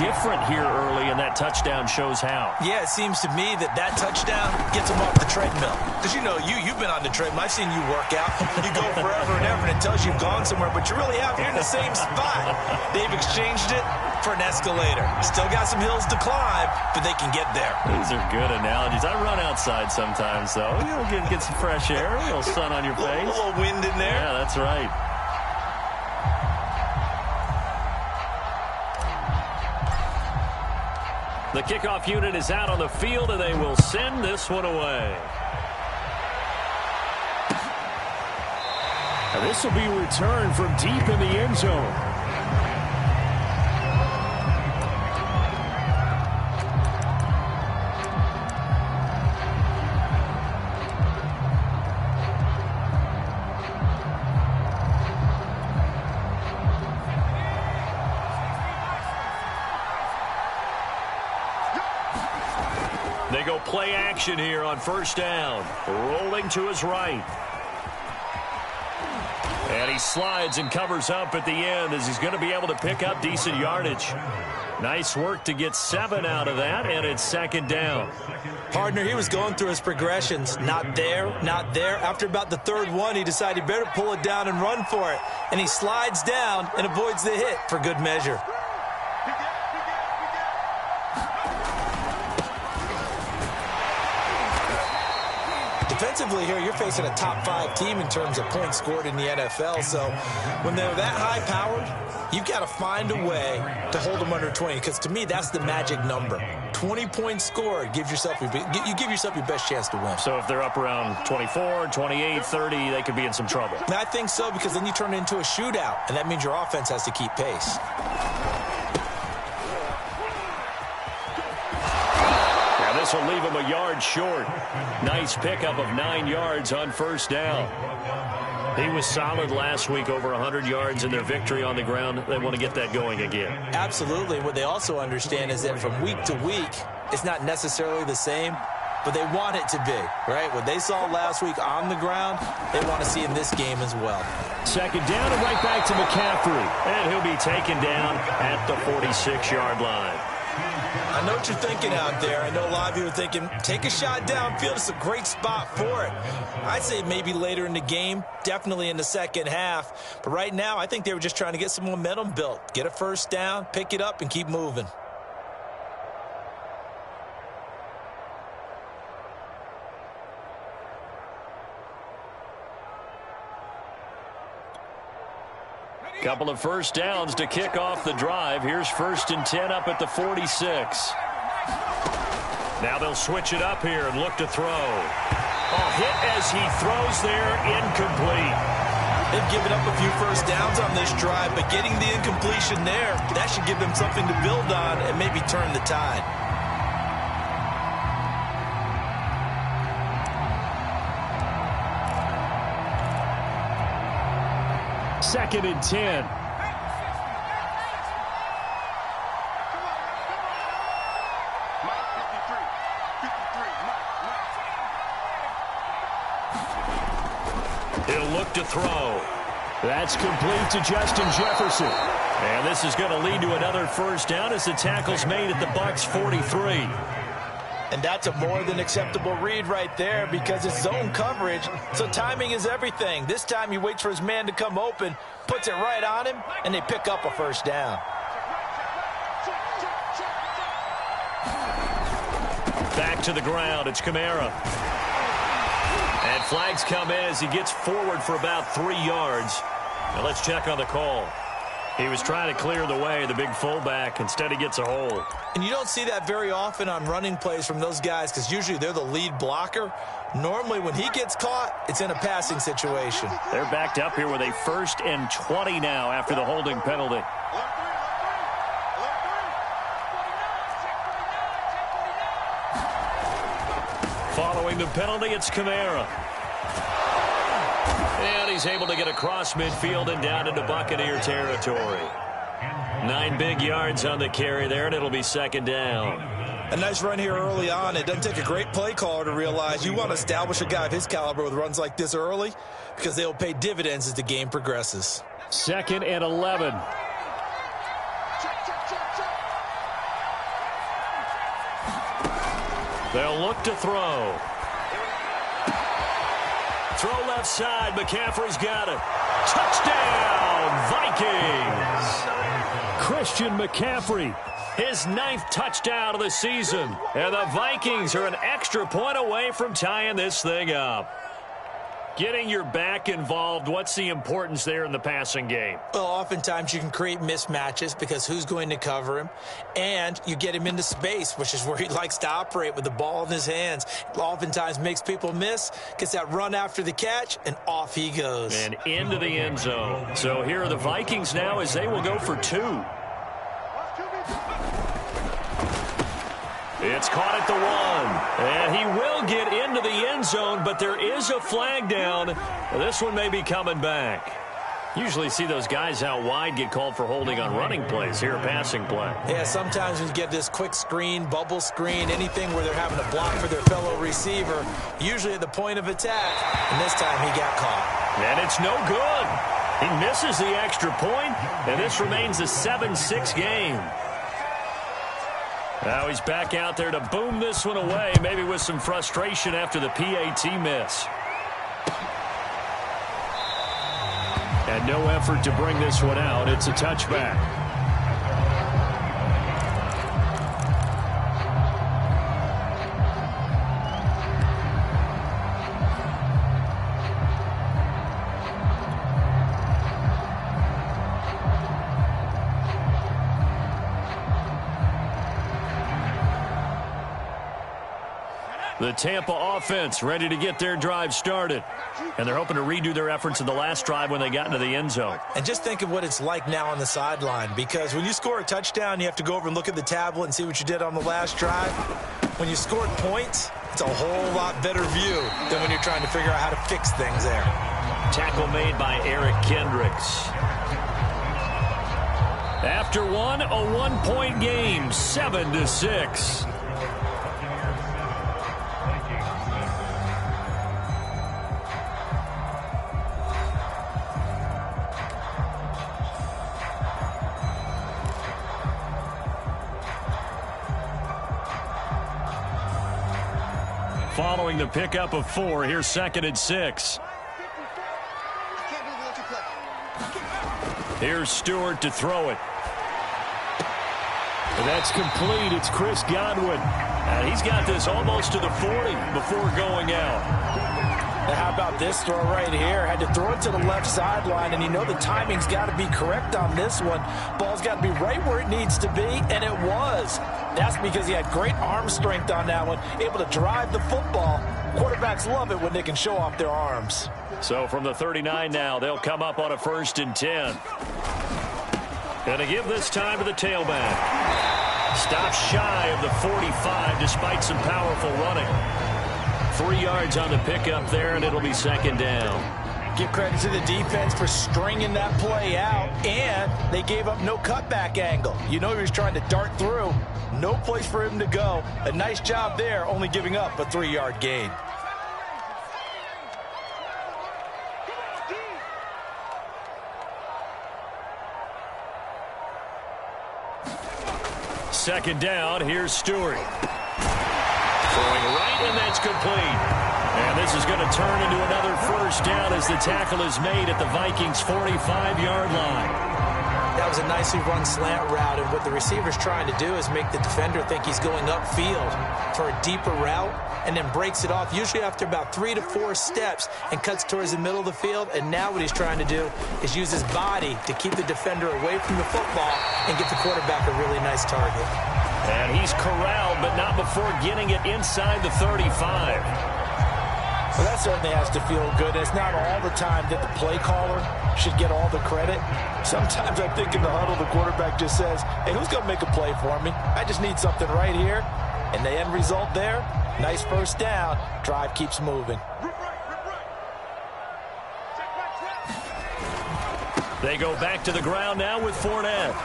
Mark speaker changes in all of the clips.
Speaker 1: different here early, and that touchdown shows how.
Speaker 2: Yeah, it seems to me that touchdown gets him off the treadmill. Because, you've been on the treadmill. I've seen you work out. You go forever and ever, and it tells you you've gone somewhere, but you really have. You're in the same spot. They've exchanged it for an escalator. Still got some hills to climb, but they can get there.
Speaker 1: These are good analogies. I run outside sometimes, though. Get some fresh air, a little sun on your face.
Speaker 2: A little wind in there.
Speaker 1: Yeah, that's right. The kickoff unit is out on the field, and they will send this one away.
Speaker 3: And this will be returned from deep in the end zone.
Speaker 1: They go play action here on first down. Rolling to his right. And he slides and covers up at the end as he's going to be able to pick up decent yardage. Nice work to get 7 out of that, and it's second down.
Speaker 2: Partner, he was going through his progressions. Not there, not there. After about the third one, he decided he better pull it down and run for it. And he slides down and avoids the hit for good measure. Defensively here, you're facing a top 5 team in terms of points scored in the NFL. So when they're that high-powered, you've got to find a way to hold them under 20. Because to me, that's the magic number. 20 points scored, you give yourself your best chance to win.
Speaker 1: So if they're up around 24, 28, 30, they could be in some trouble.
Speaker 2: I think so, because then you turn it into a shootout, and that means your offense has to keep pace.
Speaker 1: This will leave him a yard short. Nice pickup of 9 yards on first down. He was solid last week, over 100 yards in their victory on the ground. They want to get that going again.
Speaker 2: Absolutely. What they also understand is that from week to week, it's not necessarily the same, but they want it to be, right? What they saw last week on the ground, they want to see in this game as well.
Speaker 1: Second down and right back to McCaffrey. And he'll be taken down at the 46-yard line.
Speaker 2: I know what you're thinking out there. I know a lot of you are thinking, take a shot downfield. It's a great spot for it. I'd say maybe later in the game, definitely in the second half. But right now, I think they were just trying to get some momentum built. Get a first down, pick it up, and keep moving.
Speaker 1: Couple of first downs to kick off the drive. Here's 1st and 10 up at the 46. Now they'll switch it up here and look to throw. Hit as he throws there, incomplete.
Speaker 2: They've given up a few first downs on this drive, but getting the incompletion there, that should give them something to build on and maybe turn the tide.
Speaker 3: Second and 10.
Speaker 1: He'll look to throw.
Speaker 3: That's complete to Justin Jefferson.
Speaker 1: And this is going to lead to another first down as the tackle's made at the Bucs 43.
Speaker 2: And that's a more than acceptable read right there because it's zone coverage, so timing is everything. This time he waits for his man to come open, puts it right on him, and they pick up a first down.
Speaker 1: Back to the ground, it's Kamara. And flags come in as he gets forward for about 3 yards. Now let's check on the call. He was trying to clear the way, the big fullback. Instead, he gets a hole.
Speaker 2: And you don't see that very often on running plays from those guys because usually they're the lead blocker. Normally, when he gets caught, it's in a passing situation.
Speaker 1: They're backed up here with a 1st and 20 now after the holding penalty. Following the penalty, it's Kamara. And he's able to get across midfield and down into Buccaneer territory. 9 big yards on the carry there, and it'll be second down.
Speaker 2: A nice run here early on. It doesn't take a great play caller to realize you want to establish a guy of his caliber with runs like this early because they'll pay dividends as the game progresses.
Speaker 3: 2nd and 11.
Speaker 1: They'll look to throw. Throw left side. McCaffrey's got it. Touchdown, Vikings.
Speaker 3: Christian McCaffrey.
Speaker 1: His 9th touchdown of the season. And the Vikings are an extra point away from tying this thing up. Getting your back involved, what's the importance there in the passing game?
Speaker 2: Well, oftentimes you can create mismatches because who's going to cover him? And you get him into space, which is where he likes to operate with the ball in his hands. Oftentimes makes people miss, gets that run after the catch, and off he goes.
Speaker 1: And into the end zone. So here are the Vikings now as they will go for 2. It's caught at the 1. And he will get into the end zone, but there is a flag down. This one may be coming back. Usually see those guys out wide get called for holding on running plays. Here, a passing play.
Speaker 2: Yeah, sometimes when you get this quick screen, bubble screen, anything where they're having to block for their fellow receiver, usually at the point of attack, and this time he got caught.
Speaker 1: And it's no good. He misses the extra point, and this remains a 7-6 game. Now he's back out there to boom this one away, maybe with some frustration after the PAT miss.
Speaker 3: And no effort to bring this one out. It's a touchback.
Speaker 1: The Tampa offense ready to get their drive started. And they're hoping to redo their efforts in the last drive when they got into the end zone.
Speaker 2: And just think of what it's like now on the sideline, because when you score a touchdown, you have to go over and look at the tablet and see what you did on the last drive. When you scored points, it's a whole lot better view than when you're trying to figure out how to fix things there.
Speaker 1: Tackle made by Eric Kendricks. After one, a 1-point game, 7-6. Following the pickup of 4, here's 2nd and 6. Here's Stewart to throw it.
Speaker 3: And that's complete. It's Chris Godwin.
Speaker 1: And he's got this almost to the 40 before going out.
Speaker 2: And how about this throw right here? Had to throw it to the left sideline, and you know the timing's got to be correct on this one. Ball's got to be right where it needs to be, and it was. That's because he had great arm strength on that one, able to drive the football. Quarterbacks love it when they can show off their arms.
Speaker 1: So from the 39 now, they'll come up on a 1st and 10. Gonna give this time to the tailback. Stops shy of the 45 despite some powerful running. 3 yards on the pickup there, and it'll be 2nd down.
Speaker 2: Give credit to the defense for stringing that play out, and they gave up no cutback angle. You know he was trying to dart through. No place for him to go. A nice job there, only giving up a 3-yard gain.
Speaker 1: Second down, here's Stewart. Throwing right, and that's complete. And this is going to turn into another 1st down as the tackle is made at the Vikings' 45-yard line.
Speaker 2: That was a nicely run slant route, and what the receiver's trying to do is make the defender think he's going upfield for a deeper route, and then breaks it off, usually after about 3 to 4 steps, and cuts towards the middle of the field. And now what he's trying to do is use his body to keep the defender away from the football and get the quarterback a really nice target.
Speaker 1: And he's corralled, but not before getting it inside the 35.
Speaker 2: Well, that certainly has to feel good. It's not all the time that the play caller should get all the credit. Sometimes I think in the huddle, the quarterback just says, hey, who's going to make a play for me? I just need something right here. And the end result there, nice 1st down. Drive keeps moving.
Speaker 1: They go back to the ground now with Fournette.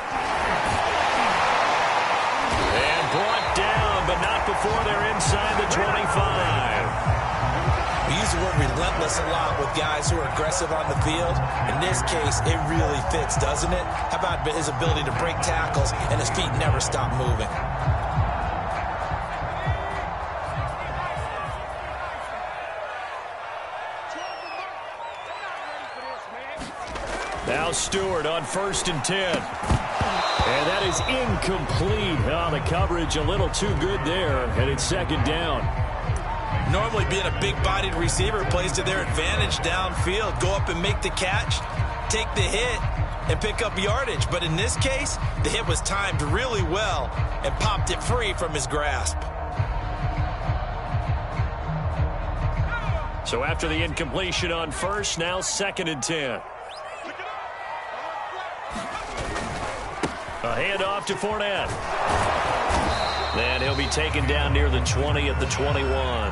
Speaker 1: And brought down, but not before they're inside the 25.
Speaker 2: We use the word relentless a lot with guys who are aggressive on the field. In this case, it really fits, doesn't it? How about his ability to break tackles and his feet never stop moving?
Speaker 3: Now Stewart on 1st and 10. And that is incomplete. Oh, the coverage a little too good there, and it's 2nd down.
Speaker 2: Normally being a big-bodied receiver plays to their advantage downfield. Go up and make the catch, take the hit, and pick up yardage. But in this case, the hit was timed really well and popped it free from his grasp.
Speaker 3: So after the incompletion on 1st, now 2nd and 10. A handoff to Fournette. And he'll be taken down near the 20 at the 21.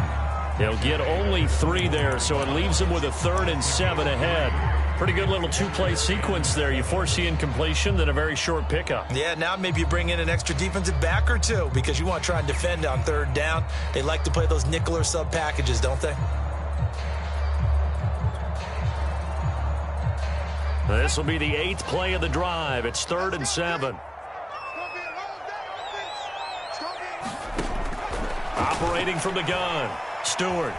Speaker 3: He'll get only 3 there, so it leaves him with a 3rd and 7 ahead. Pretty good little 2-play sequence there. You force the incompletion, then a very short pickup.
Speaker 2: Yeah, now maybe you bring in an extra defensive back or two because you want to try and defend on 3rd down. They like to play those nickel or sub packages, don't they?
Speaker 3: This will be the 8th play of the drive. It's 3rd and 7. Operating from the gun, Stewart.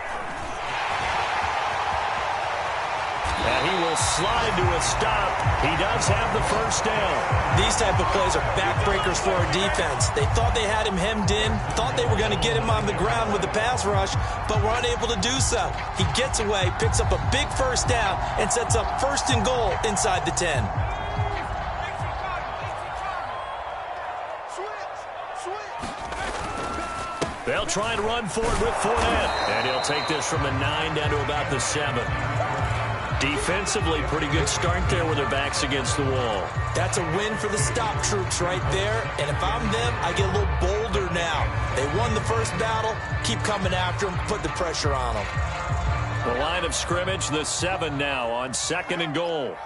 Speaker 3: And he will slide to a stop. He does have the 1st down.
Speaker 2: These type of plays are backbreakers for our defense. They thought they had him hemmed in, thought they were going to get him on the ground with the pass rush, but were unable to do so. He gets away, picks up a big 1st down, and sets up 1st and goal inside the 10.
Speaker 3: They'll try and run for it with Fournette. And he'll take this from the 9 down to about the 7. Defensively, pretty good start there with their backs against the wall.
Speaker 2: That's a win for the stop troops right there. And if I'm them, I get a little bolder now. They won the 1st battle. Keep coming after them. Put the pressure on them.
Speaker 3: The line of scrimmage, the 7 now on 2nd and goal.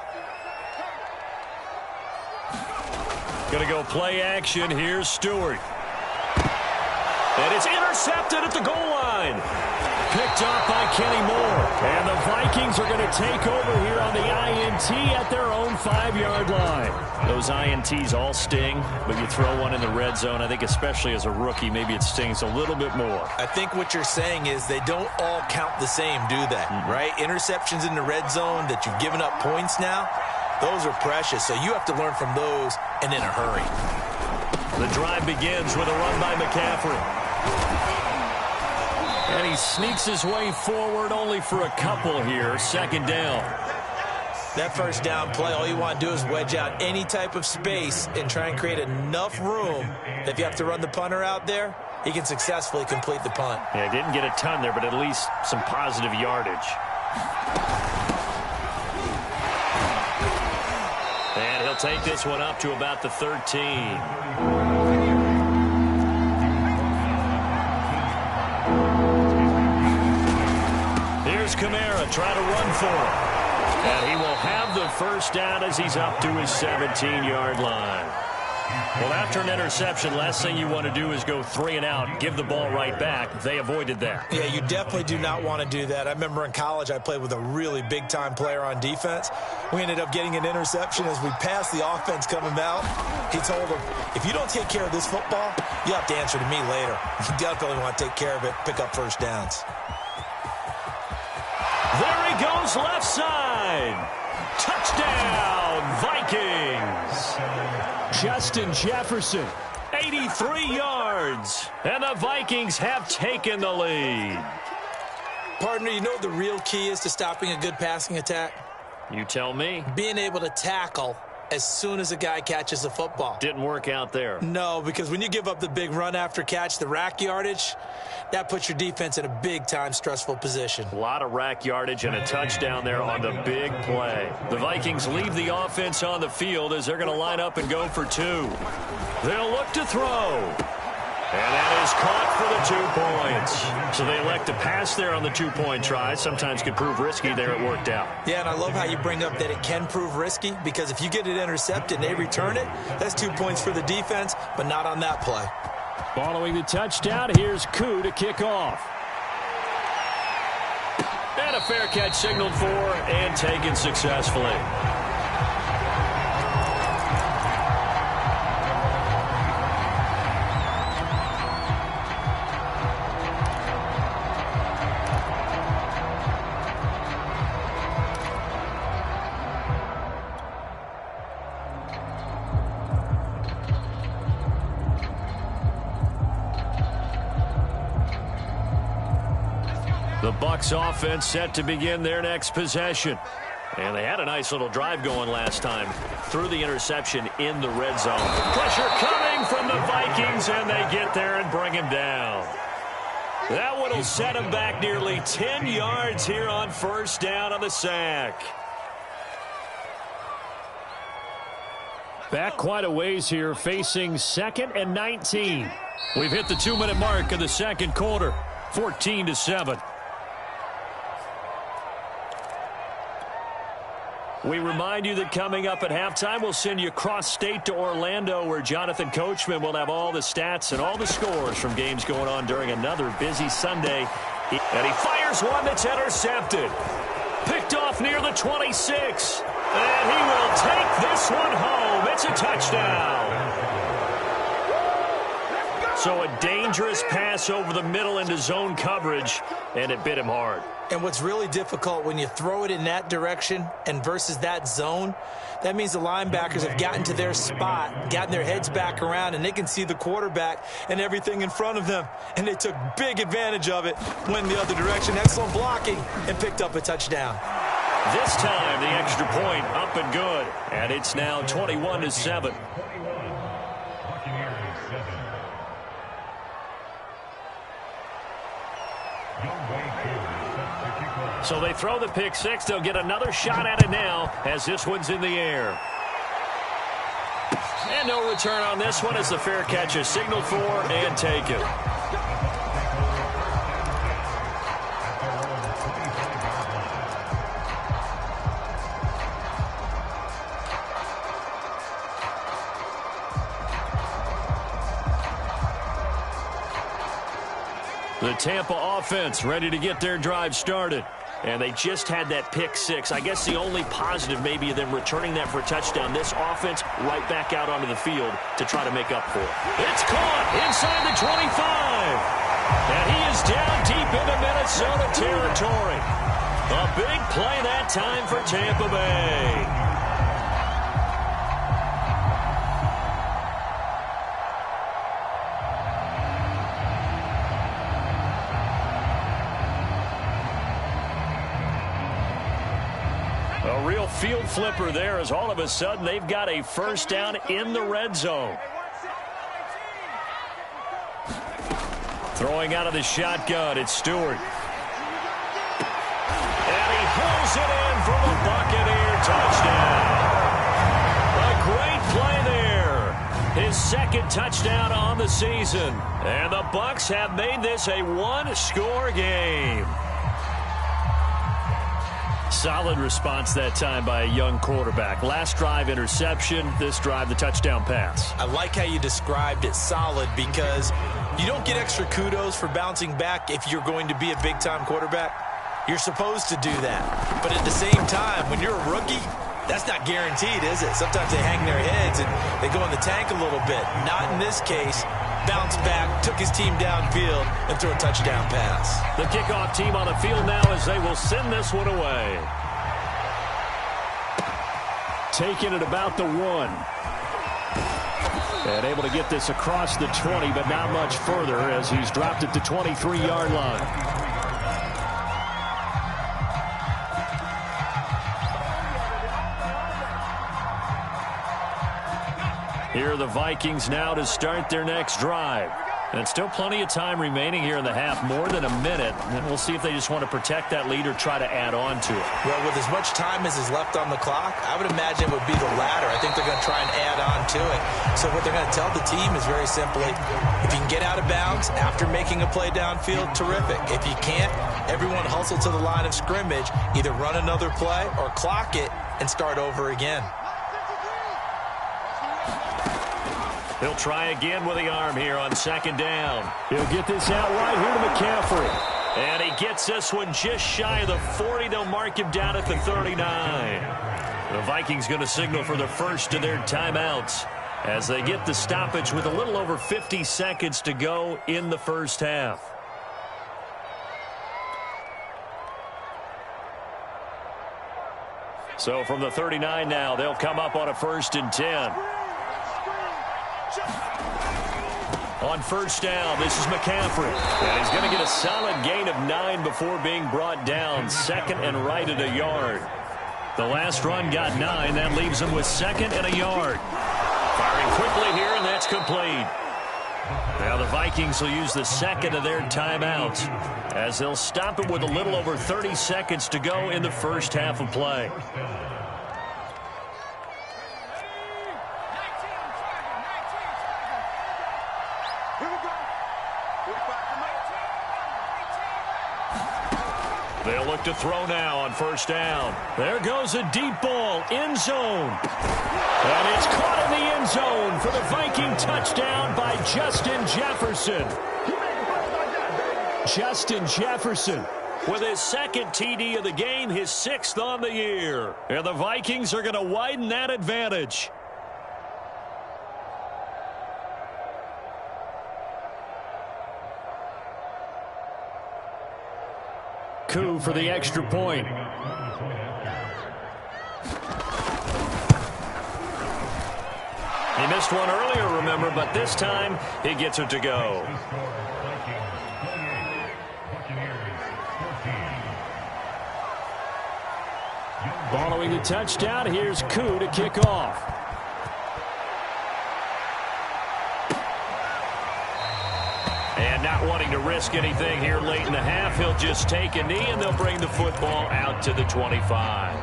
Speaker 3: Going to go play action. Here's Stewart. And it's intercepted at the goal line. Picked up by Kenny Moore. And the Vikings are going to take over here on the INT at their own 5-yard line. Those INTs all sting, but you throw one in the red zone, I think especially as a rookie, maybe it stings a little bit more.
Speaker 2: I think what you're saying is they don't all count the same, do they? Right? Interceptions in the red zone that you've given up points now, those are precious. So you have to learn from those and in a hurry.
Speaker 3: The drive begins with a run by McCaffrey. And he sneaks his way forward only for a couple here. 2nd down.
Speaker 2: That 1st down play, all you want to do is wedge out any type of space and try and create enough room that if you have to run the punter out there, he can successfully complete the punt.
Speaker 3: Yeah, didn't get a ton there, but at least some positive yardage. And he'll take this one up to about the 13. Kamara try to run for it. And he will have the 1st down as he's up to his 17-yard line. Well, after an interception, last thing you want to do is go 3 and out, give the ball right back. They avoided that.
Speaker 2: Yeah, you definitely do not want to do that. I remember in college I played with a really big-time player on defense. We ended up getting an interception as we passed the offense coming out. He told him, if you don't take care of this football, you have to answer to me later. You definitely want to take care of it, pick up 1st downs.
Speaker 3: There he goes, left side. Touchdown, Vikings. Justin Jefferson, 83 yards. And the Vikings have taken the lead.
Speaker 2: Partner, you know what the real key is to stopping a good passing attack?
Speaker 3: You tell me.
Speaker 2: Being able to tackle as soon as a guy catches the football.
Speaker 3: Didn't work out there.
Speaker 2: No, because when you give up the big run after catch, the rack yardage, that puts your defense in a big-time stressful position.
Speaker 3: A lot of rack yardage and a touchdown there on the big play. The Vikings leave the offense on the field as they're going to line up and go for 2. They'll look to throw. And that is caught for the 2 points. So they elect to pass there on the 2-point try. Sometimes could prove risky there. It worked out.
Speaker 2: Yeah, and I love how you bring up that it can prove risky because if you get it intercepted and they return it, that's 2 points for the defense, but not on that play.
Speaker 3: Following the touchdown, here's Koo to kick off. And a fair catch signaled for and taken successfully.
Speaker 1: The Bucs offense set to begin their next possession. And they had a nice little drive going last time through the interception in the red zone. Pressure coming from the Vikings, and they get there and bring him down. That one will set him back nearly 10 yards here on first down on the sack.
Speaker 3: Back quite a ways here, facing 2nd and 19.
Speaker 1: We've hit the 2-minute mark of the second quarter, 14-7. We remind you that coming up at halftime, we'll send you cross-state to Orlando, where Jonathan Coachman will have all the stats and all the scores from games going on during another busy Sunday. And he fires one that's intercepted. Picked off near the 26. And he will take this one home. It's a touchdown. So a dangerous pass over the middle into zone coverage, and it bit him hard.
Speaker 2: And what's really difficult when you throw it in that direction and versus that zone, that means the linebackers have gotten to their spot, gotten their heads back around, and they can see the quarterback and everything in front of them. And they took big advantage of it, went the other direction, excellent blocking, and picked up a touchdown.
Speaker 1: This time, the extra point up and good. And it's now 21-7. So they throw the pick six. They'll get another shot at it now as this one's in the air. And no return on this one as the fair catch is signaled for and taken. The Tampa offense ready to get their drive started. And they just had that pick six. I guess the only positive maybe of them returning that for a touchdown. This offense right back out onto the field to try to make up for it. It's caught inside the 25. And he is down deep into Minnesota territory. A big play that time for Tampa Bay. A real field flipper there as all of a sudden they've got a first down in the red zone. Throwing out of the shotgun, it's Stewart. And he pulls it in for the Buccaneer touchdown. A great play there. His second touchdown on the season. And the Bucs have made this a one-score game. Solid response that time by a young quarterback. Last drive, interception. This drive, the touchdown pass.
Speaker 2: I like how you described it, solid, because you don't get extra kudos for bouncing back if you're going to be a big-time quarterback. You're supposed to do that. But at the same time, when you're a rookie, that's not guaranteed, is it? Sometimes they hang their heads and they go in the tank a little bit. Not in this case. Bounced back, took his team downfield, and threw a touchdown pass.
Speaker 1: The kickoff team on the field now as they will send this one away.
Speaker 3: Taking it about the 1. And able to get this across the 20, but not much further as he's dropped it to 23-yard line.
Speaker 1: Here are the Vikings now to start their next drive. And still plenty of time remaining here in the half, more than a minute. And we'll see if they just want to protect that lead or try to add on to it.
Speaker 2: Well, with as much time as is left on the clock, I would imagine it would be the latter. I think they're going to try and add on to it. So what they're going to tell the team is very simply, if you can get out of bounds after making a play downfield, terrific. If you can't, everyone hustle to the line of scrimmage, either run another play or clock it and start over again.
Speaker 1: He'll try again with the arm here on second down.
Speaker 3: He'll get this out right here to McCaffrey.
Speaker 1: And he gets this one just shy of the 40. They'll mark him down at the 39. The Vikings going to signal for the first of their timeouts as they get the stoppage with a little over 50 seconds to go in the first half. So from the 39 now, they'll come up on a 1st and 10. On first down, this is McCaffrey. And he's going to get a solid gain of 9 before being brought down. Second and right at a yard. The last run got 9. That leaves him with second and a yard. Firing quickly here, and that's complete. Now the Vikings will use the second of their timeouts as they'll stop it with a little over 30 seconds to go in the first half of play. They'll look to throw now on first down. There goes a deep ball, end zone. And it's caught in the end zone for the Viking touchdown by Justin Jefferson. Justin Jefferson with his second TD of the game, his 6th on the year. And the Vikings are going to widen that advantage. Coup for the extra point. He missed one earlier, remember, but this time he gets it to go. Following the touchdown, here's Coup to kick off. And not wanting to risk anything here late in the half, he'll just take a knee, and they'll bring the football out to the 25.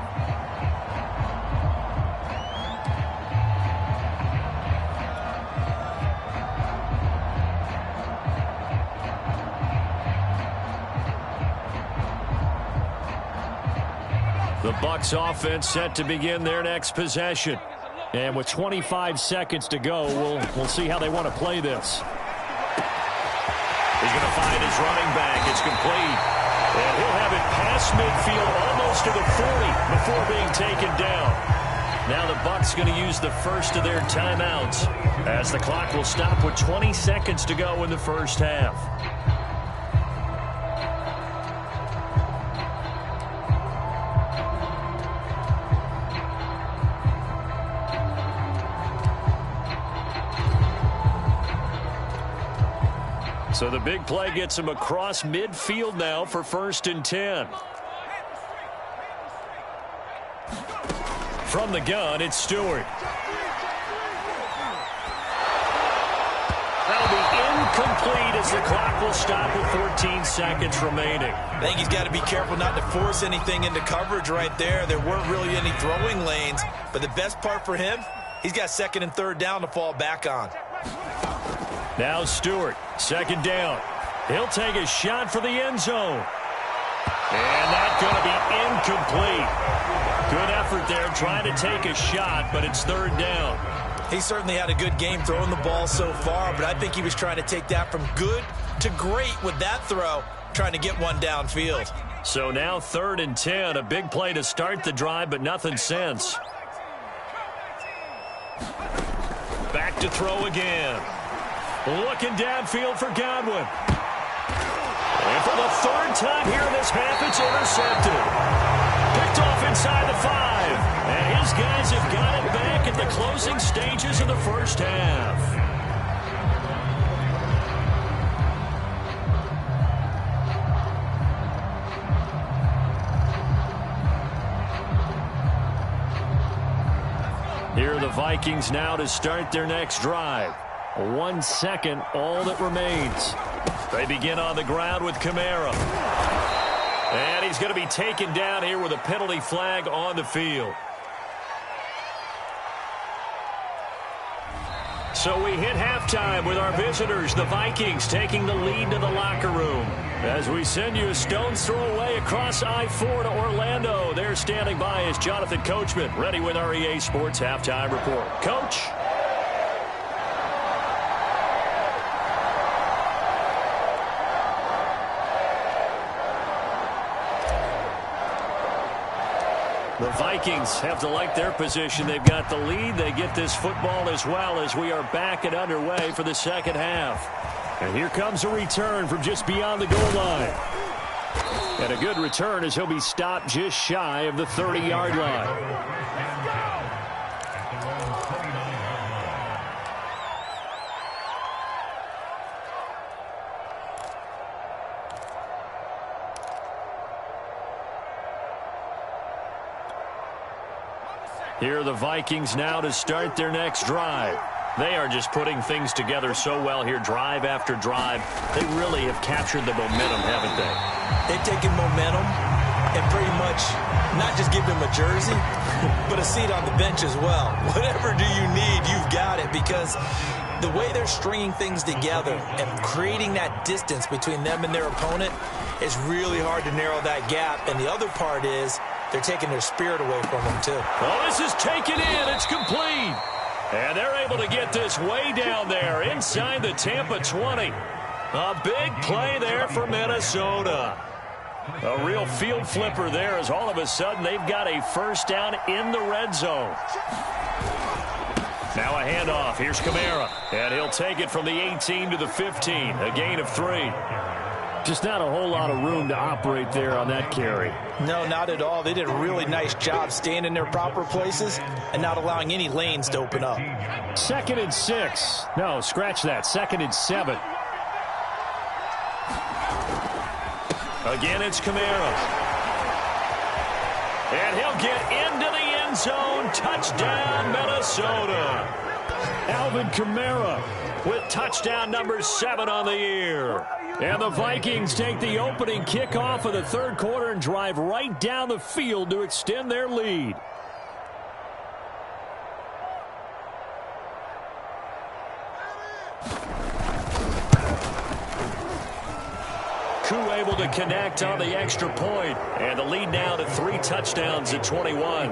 Speaker 1: The Bucs offense set to begin their next possession. And with 25 seconds to go, we'll see how they want to play this. He's going to find his running back. It's complete. And he'll have it past midfield almost to the 40 before being taken down. Now the Bucs going to use the first of their timeouts as the clock will stop with 20 seconds to go in the first half. So the big play gets him across midfield now for 1st and 10. From the gun, it's Stewart. That'll be incomplete as the clock will stop with 14 seconds remaining.
Speaker 2: I think he's got to be careful not to force anything into coverage right there. There weren't really any throwing lanes, but the best part for him, he's got 2nd and 3rd down to fall back on.
Speaker 1: Now Stewart, 2nd down. He'll take a shot for the end zone. And that's going to be incomplete. Good effort there trying to take a shot, but it's 3rd down.
Speaker 2: He certainly had a good game throwing the ball so far, but I think he was trying to take that from good to great with that throw, trying to get one downfield.
Speaker 1: So now 3rd and 10, a big play to start the drive, but nothing since. Back to throw again. Looking downfield for Godwin. And for the 3rd time here in this half, it's intercepted. Picked off inside the 5. And his guys have got it back at the closing stages of the first half. Here are the Vikings now to start their next drive. 1 second, all that remains. They begin on the ground with Kamara. And he's going to be taken down here with a penalty flag on the field. So we hit halftime with our visitors, the Vikings, taking the lead to the locker room. As we send you a stone's throw away across I-4 to Orlando. There standing by is Jonathan Coachman, ready with our EA Sports Halftime Report. Coach? The Vikings have to like their position. They've got the lead. They get this football as well as we are back and underway for the second half. And here comes a return from just beyond the goal line. And a good return as he'll be stopped just shy of the 30-yard line. Here are the Vikings now to start their next drive. They are just putting things together so well here, drive after drive. They really have captured the momentum, haven't they?
Speaker 2: They've taken momentum and pretty much not just give them a jersey, but a seat on the bench as well. Whatever do you need, you've got it, because the way they're stringing things together and creating that distance between them and their opponent is really hard to narrow that gap. And the other part is they're taking their spirit away from them, too.
Speaker 1: Oh, this is taken in. It's complete. And they're able to get this way down there inside the Tampa 20. A big play there for Minnesota. A real field flipper there as all of a sudden they've got a first down in the red zone. Now a handoff. Here's Kamara. And he'll take it from the 18 to the 15. A gain of 3. Just not a whole lot of room to operate there on that carry.
Speaker 2: No, not at all. They did a really nice job staying in their proper places and not allowing any lanes to open up.
Speaker 1: 2nd and 6. No, scratch that. 2nd and 7. Again, it's Kamara. And he'll get into the end zone. Touchdown, Minnesota. Alvin Kamara with touchdown number 7 on the year. And the Vikings take the opening kickoff of the third quarter and drive right down the field to extend their lead. Koo able to connect on the extra point. And the lead now to 3 touchdowns at 21.